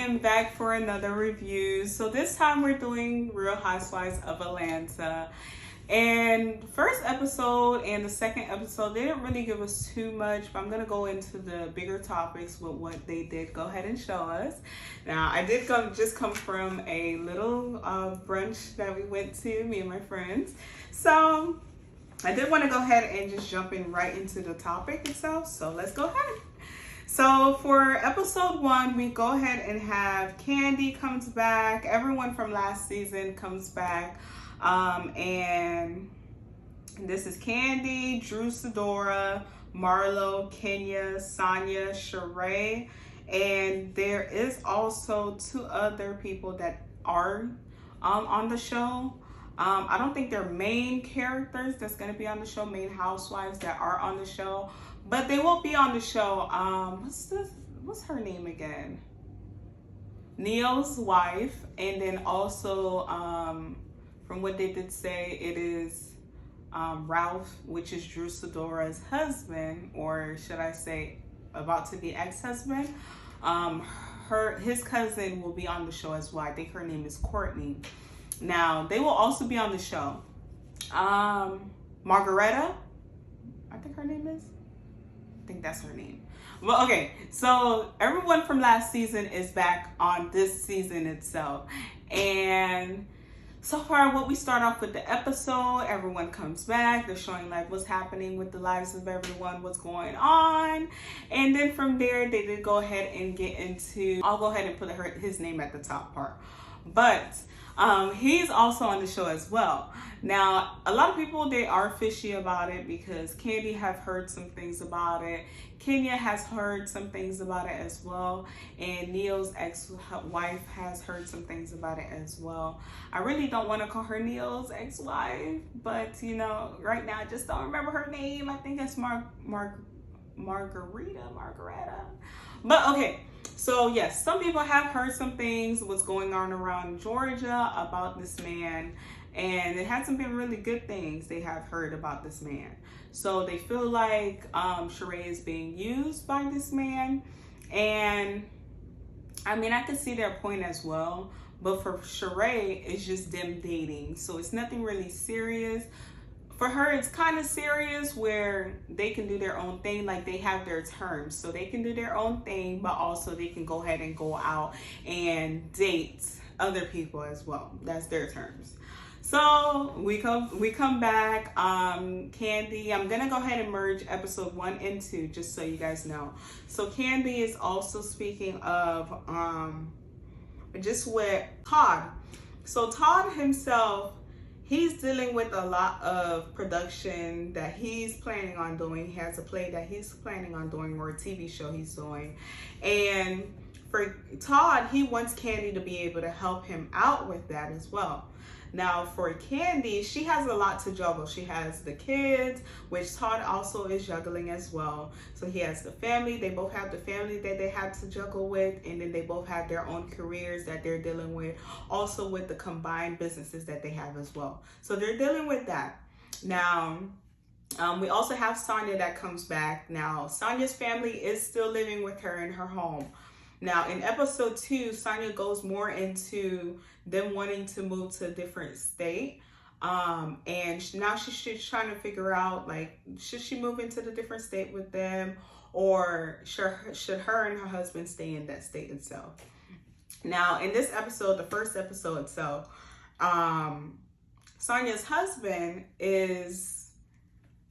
am back for another review. So this time we're doing Real Housewives of Atlanta. And first episode and the second episode, they didn't really give us too much, but I'm going to go into the bigger topics with what they did go ahead and show us. Now, I did just come from a little brunch that we went to, me and my friends. So I did want to go ahead and just jump in right into the topic itself. So let's go ahead. So for episode 1, we go ahead and have Candy comes back. Everyone from last season comes back. And this is Candy, Drew Sidora, Marlo, Kenya, Sonia, Sheree. And there is also 2 other people that are on the show. I don't think they're main characters that's going to be on the show, main housewives that are on the show. But they will be on the show. What's her name again? Neil's wife. And then also, from what they did say, it is Ralph, which is Drew Sidora's husband, or should I say, about to be ex-husband. His cousin will be on the show as well. I think her name is Courtney. Now, they will also be on the show. Margareta, I think her name is. I think that's her name. Well, okay, so everyone from last season is back on this season itself. And so far, what we start off with the episode, everyone comes back. They're showing like what's happening with the lives of everyone, what's going on. And then from there, they did go ahead and get into, I'll go ahead and put his name at the top part. But he's also on the show as well. Now, a lot of people, they are fishy about it because Candy have heard some things about it. Kenya has heard some things about it as well. And Neil's ex-wife has heard some things about it as well. I really don't want to call her Neil's ex-wife, but you know, right now I just don't remember her name. I think it's Margareta. But okay. So yes, some people have heard some things, what's going on around Georgia about this man, and it hasn't been really good things they have heard about this man. So they feel like Sheree is being used by this man, and I mean, I could see their point as well, but for Sheree, it's just them dating. So it's nothing really serious. For her, it's kind of serious where they can do their own thing, like they have their terms. So they can do their own thing, but also they can go ahead and go out and date other people as well. That's their terms. So we come back. Candy, I'm going to go ahead and merge episode 1 and 2, just so you guys know. So Candy is also speaking of just with Todd. So Todd himself, he's dealing with a lot of production that he's planning on doing. He has a play that he's planning on doing, or a TV show he's doing. And for Todd, he wants Candy to be able to help him out with that as well. Now for Candy, she has a lot to juggle. She has the kids, which Todd also is juggling as well. So he has the family. They both have the family that they have to juggle with, and then they both have their own careers that they're dealing with, also with the combined businesses that they have as well. So they're dealing with that. Now, we also have Sonia that comes back. Now, Sonia's family is still living with her in her home. Now, in episode 2, Sonia goes more into them wanting to move to a different state. And now she's trying to figure out, like, should she move into the different state with them, or should her and her husband stay in that state itself? Now, in this episode, the first episode itself, Sonia's husband is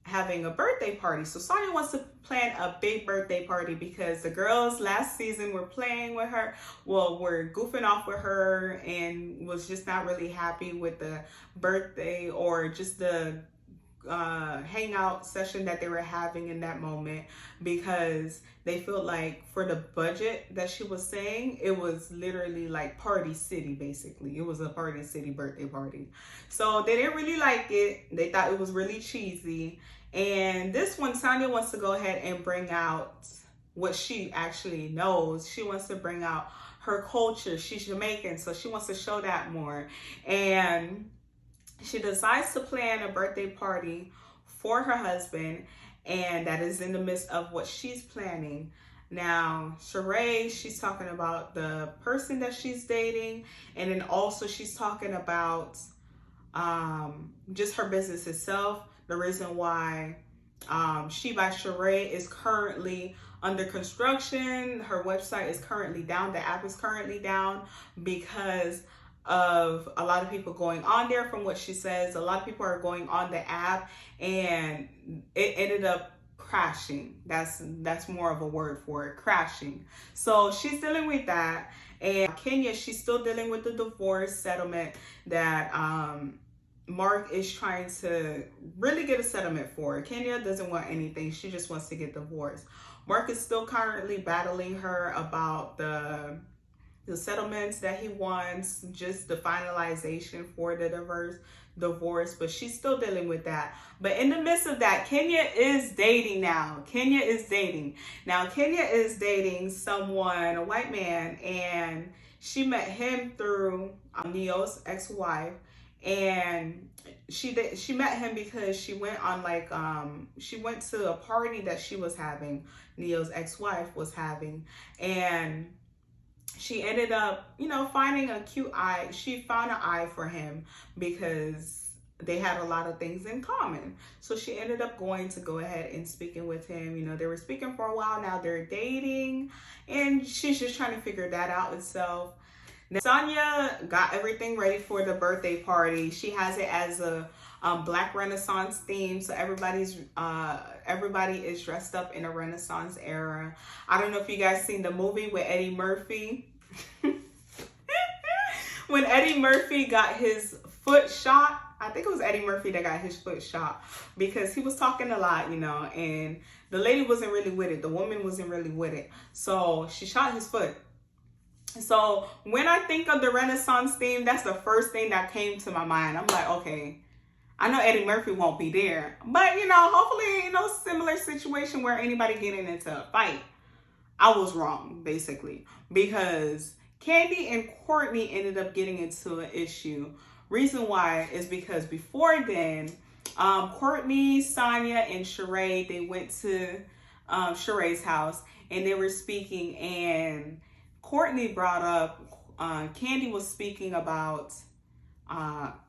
having a birthday party. So Sonia wants to plan a big birthday party because the girls last season were playing with her, were goofing off with her, and was just not really happy with the birthday or just the hangout session that they were having in that moment, because they felt like for the budget that she was saying, it was literally like Party City. Basically, it was a Party City birthday party. So they didn't really like it. They thought it was really cheesy. And this one, Sonia wants to go ahead and bring out what she actually knows. She wants to bring out her culture. She's Jamaican, so she wants to show that more. And she decides to plan a birthday party for her husband, and that is in the midst of what she's planning. Now, Sheree, she's talking about the person that she's dating, and then also she's talking about just her business itself. The reason why She by Sheree is currently under construction. Her website is currently down. The app is currently down because of a lot of people going on there. From what she says, a lot of people are going on the app, and it ended up crashing. That's more of a word for it, crashing. So she's dealing with that. And Kenya, she's still dealing with the divorce settlement that Mark is trying to really get a settlement for. Kenya doesn't want anything. She just wants to get divorced. Mark is still currently battling her about the settlements that he wants, just the finalization for the divorce, but she's still dealing with that. But in the midst of that, Kenya is dating now. Kenya is dating someone, a white man, and she met him through Neo's ex-wife. And she met him because she went on she went to a party that she was having, Neo's ex-wife was having, and she ended up, finding a cute eye. She found an eye for him because they had a lot of things in common. So she ended up go ahead and speaking with him. They were speaking for a while. Now they're dating, and she's just trying to figure that out itself. Now, Sonia got everything ready for the birthday party. She has it as a Black Renaissance theme, so everybody is dressed up in a Renaissance era. I don't know if you guys seen the movie with Eddie Murphy. When Eddie Murphy got his foot shot, I think it was Eddie Murphy that got his foot shot because he was talking a lot, and the lady wasn't really with it. The woman wasn't really with it, so she shot his foot. So when I think of the Renaissance theme, that's the first thing that came to my mind. I'm like, okay, I know Eddie Murphy won't be there, but hopefully, similar situation where anybody getting into a fight. I was wrong, basically, because Candy and Courtney ended up getting into an issue. Reason why is because before then, Courtney, Sonia, and Sheree, they went to Sheree's house and they were speaking, and Courtney brought up, Candy was speaking about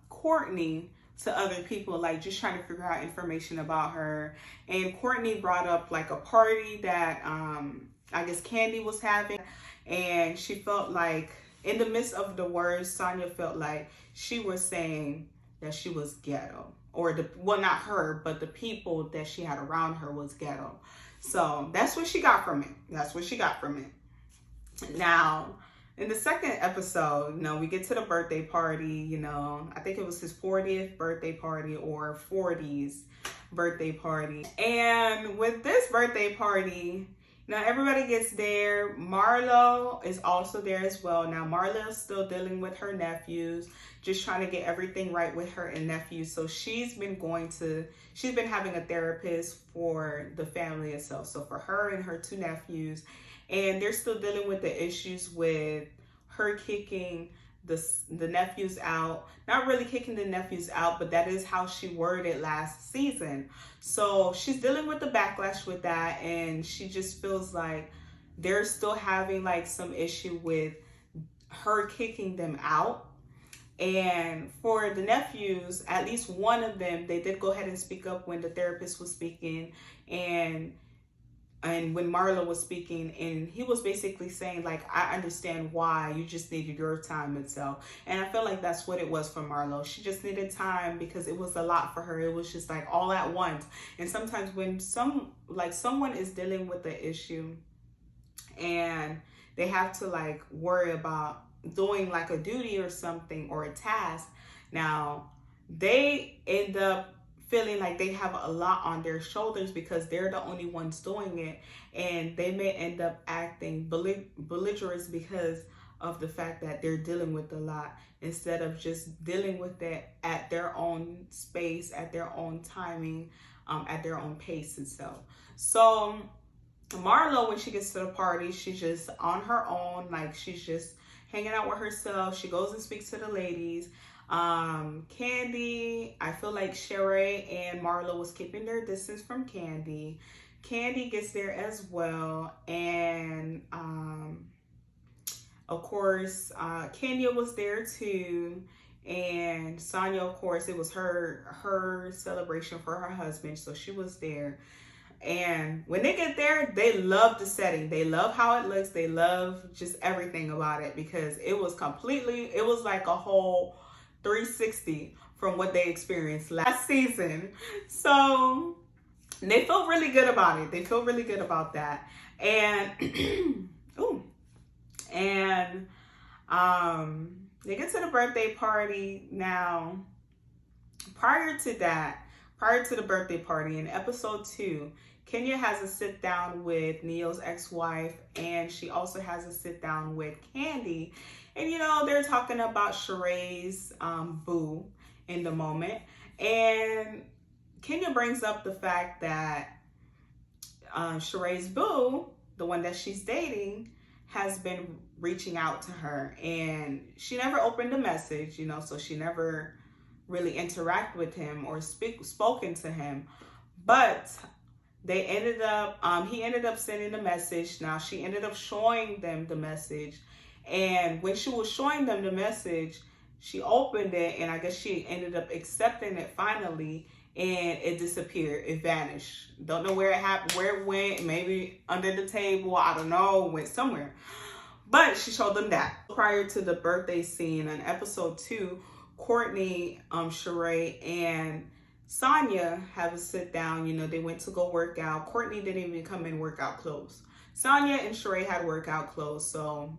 Courtney to other people, like just trying to figure out information about her. And Courtney brought up like a party that I guess Candy was having, and she felt like in the midst of the words, Sonia felt like she was saying that she was ghetto, or not her, but the people that she had around her was ghetto. So that's what she got from it. Now, in the second episode, we get to the birthday party. I think it was his 40th birthday party or 40s birthday party. And with this birthday party, everybody gets there. Marlo is also there as well. Now, Marlo is still dealing with her nephews, just trying to get everything right with her and nephews. So she's been having a therapist for the family itself. So for her and her two nephews, and they're still dealing with the issues with her kicking the nephews out. Not really kicking the nephews out, but that is how she worded last season. So she's dealing with the backlash with that, and she just feels like they're still having like some issue with her kicking them out. And for the nephews, at least one of them, they did go ahead and speak up when the therapist was speaking, and when Marlo was speaking, and he was basically saying like, I understand why you just needed your time itself. And I feel like that's what it was for Marlo. She just needed time because it was a lot for her. It was just like all at once. And sometimes when someone is dealing with the issue and they have to like worry about doing like a duty or something or a task, now they end up feeling like they have a lot on their shoulders because they're the only ones doing it, and they may end up acting belligerent because of the fact that they're dealing with a lot instead of just dealing with it at their own space, at their own timing, at their own pace itself. So Marlo, when she gets to the party, she's just on her own, like she's just hanging out with herself. She goes and speaks to the ladies. Candy, I feel like Sheree and Marlo was keeping their distance from Candy. Candy gets there as well, and of course, Kenya was there too, and Sonia, of course, it was her celebration for her husband, so she was there. And when they get there, they love the setting. They love how it looks. They love just everything about it because it was like a whole 360 from what they experienced last season. So they feel really good about it. They feel really good about that. And ooh, and they get to the birthday party. Now prior to the birthday party in episode 2, Kenya has a sit down with Neo's ex-wife, and she also has a sit down with Candy, and they're talking about Sheree's boo in the moment, and Kenya brings up the fact that Sheree's boo, the one that she's dating, has been reaching out to her, and she never opened a message, so she never really interact with him or spoken to him. But they ended up he ended up sending a message. Now she ended up showing them the message, and when she was showing them the message, she opened it, and I guess she ended up accepting it finally, and it disappeared. It vanished. Don't know where it happened, where it went. Maybe under the table, I don't know, went somewhere. But she showed them that. Prior to the birthday scene in episode 2, Courtney, Sheree, and Sonia have a sit down. They went to go work out. Courtney didn't even come in workout clothes. Sonia and Sheree had workout clothes, so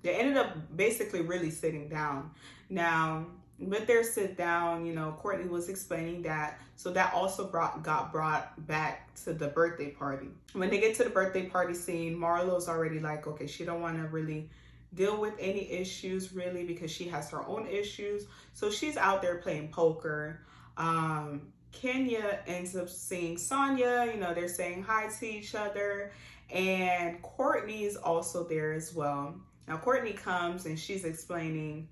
they ended up basically really sitting down. Now, with their sit down, Courtney was explaining that, so that also got brought back to the birthday party. When they get to the birthday party scene, Marlo's already like, okay, she don't want to really deal with any issues really because she has her own issues. So she's out there playing poker. Kenya ends up seeing Sonia, they're saying hi to each other, and Courtney is also there as well. Now Courtney comes and she's explaining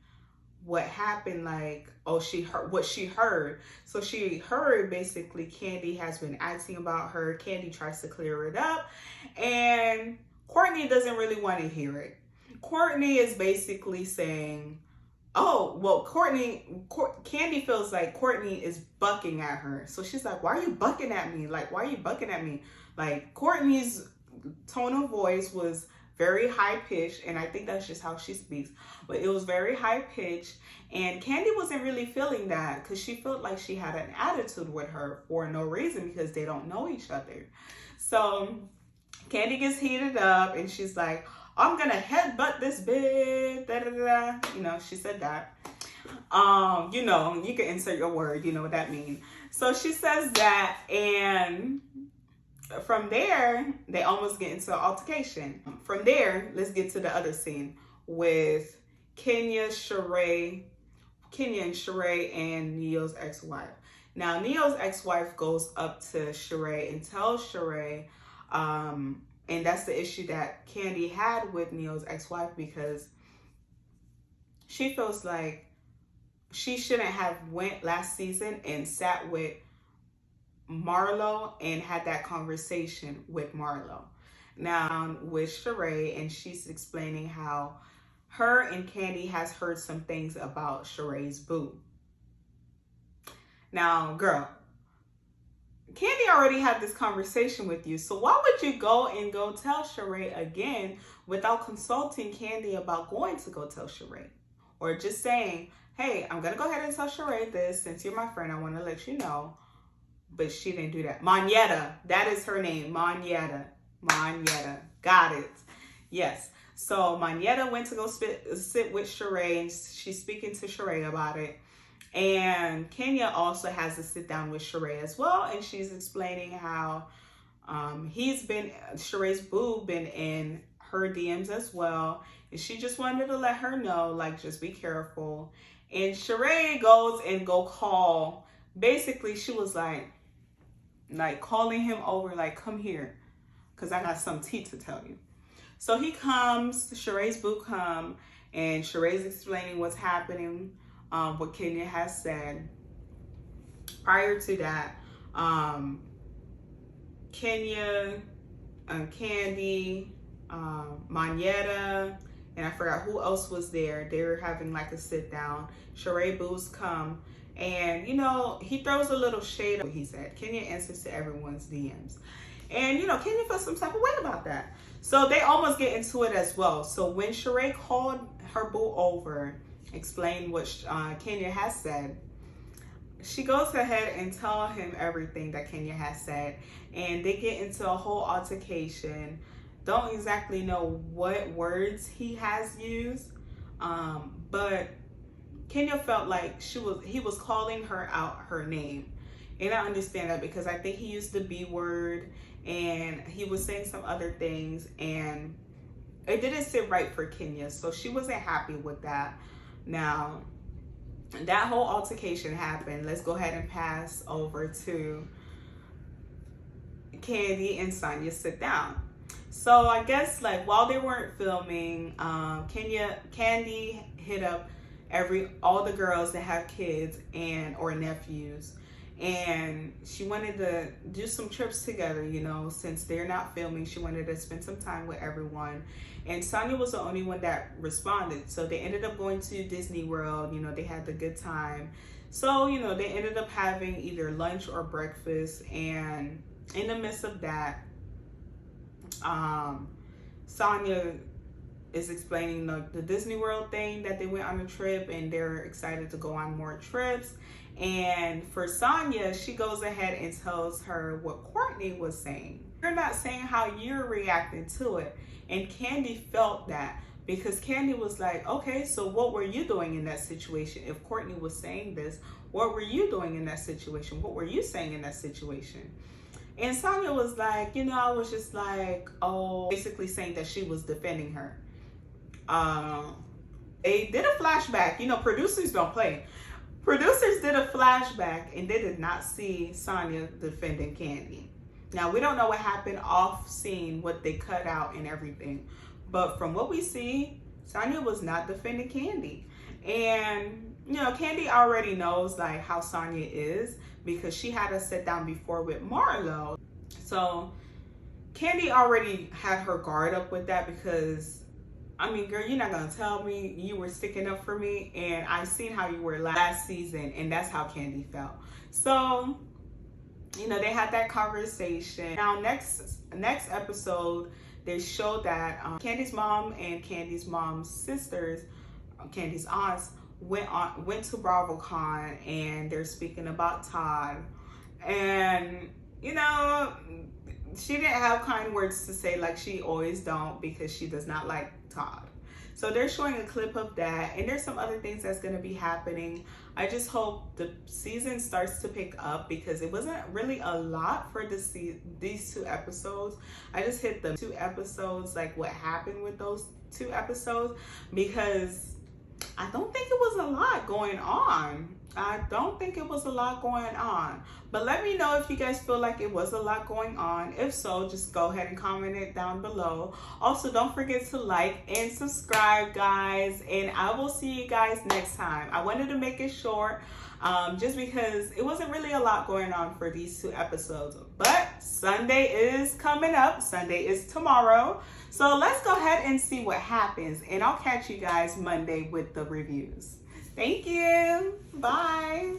what happened, like, she heard what she heard. So she heard basically Candy has been acting about her. Candy tries to clear it up, and Courtney doesn't really want to hear it. Courtney is basically saying, oh, well, Candy feels like Courtney is bucking at her. So she's like, why are you bucking at me? Like, why are you bucking at me? Like, Courtney's tone of voice was very high pitched, and I think that's just how she speaks, but it was very high pitched, and Candy wasn't really feeling that because she felt like she had an attitude with her for no reason because they don't know each other. So Candy gets heated up and she's like, I'm gonna headbutt this bitch, da, da, da. She said that. You can insert your word, you know what that means. So she says that, and from there, they almost get into an altercation. From there, let's get to the other scene with Kenya and Sheree, and Neo's ex-wife. Now, Neo's ex-wife goes up to Sheree and tells Sheree, and that's the issue that Candy had with Neo's ex-wife, because she feels like she shouldn't have went last season and sat with Marlo and had that conversation with Marlo. Now with Sheree, and she's explaining how her and Candy has heard some things about Sheree's boo. Now, girl, Candy already had this conversation with you, so why would you go tell Sheree again without consulting Candy about going to go tell Sheree? Or just saying, hey, I'm gonna go ahead and tell Sheree this, since you're my friend, I want to let you know. But she didn't do that. Monyetta, that is her name. Monyetta. Got it. Yes. So Monyetta went to go sit with Sheree, and she's speaking to Sheree about it. And Kenya also has a sit down with Sheree as well, and she's explaining how Sheree's boo been in her DMs as well, and she just wanted to let her know, like, just be careful. And Sheree goes and call. Basically, she was like calling him over, like, come here, because I got some tea to tell you. So he comes, Sheree's boo come, and Sheree's explaining what's happening, what Kenya has said. Prior to that, Kenya, Candy, Monyetta, and I forgot who else was there. They were having like a sit down. Sheree Boo's come, and you know, he throws a little shade. He said Kenya answers to everyone's DMs, and you know, Kenya felt some type of way about that. So they almost get into it as well. So when Sheree called her boo over, explained what Kenya has said, she goes ahead and tell him everything that Kenya has said, and they get into a whole altercation. Don't exactly know what words he has used, but Kenya felt like he was calling her out her name, and I understand that because I think he used the B word, and he was saying some other things, and it didn't sit right for Kenya, so she wasn't happy with that. Now, that whole altercation happened. Let's go ahead and pass over to Candy and Sonya sit down. So I guess like while they weren't filming, Candy hit up all the girls that have kids or nephews, and she wanted to do some trips together, you know, since they're not filming. She wanted to spend some time with everyone, and Sonya was the only one that responded. So they ended up going to Disney World. You know, they had the good time. So, you know, they ended up having either lunch or breakfast, and in the midst of that, Sonya is explaining the Disney World thing, that they went on a trip and they're excited to go on more trips. And for Sonya, she goes ahead and tells her what Courtney was saying. You're not saying how you're reacting to it. And Candy felt that, because Candy was like, okay, so what were you doing in that situation? If Courtney was saying this, what were you doing in that situation? What were you saying in that situation? And Sonya was like, you know, I was just like, oh, basically saying that she was defending her. They did a flashback. You know, producers don't play. Producers did a flashback, and they did not see Sonya defending Candy. Now, we don't know what happened off scene, what they cut out and everything. But from what we see, Sonya was not defending Candy. And, you know, Candy already knows like how Sonya is, because she had a sit down before with Marlo. So Candy already had her guard up with that, because I mean, girl, you're not gonna tell me you were sticking up for me, and I seen how you were last season, and that's how Candy felt. So, you know, they had that conversation. Now, next episode, they showed that Candy's mom and Candy's mom's sisters, Candy's aunts, went to BravoCon, and they're speaking about Todd. And, you know, she didn't have kind words to say like she always don't, because she does not like Todd. So they're showing a clip of that, and there's some other things that's going to be happening. I just hope the season starts to pick up, because it wasn't really a lot for these 2 episodes. I just hit the 2 episodes, like what happened with those 2 episodes, because I don't think it was a lot going on. I don't think it was a lot going on. But let me know if you guys feel like it was a lot going on. If so, just go ahead and comment it down below. Also, don't forget to like and subscribe, guys. And I will see you guys next time. I wanted to make it short, just because it wasn't really a lot going on for these 2 episodes. But Sunday is coming up. Sunday is tomorrow. So let's go ahead and see what happens. And I'll catch you guys Monday with the reviews. Thank you. Bye.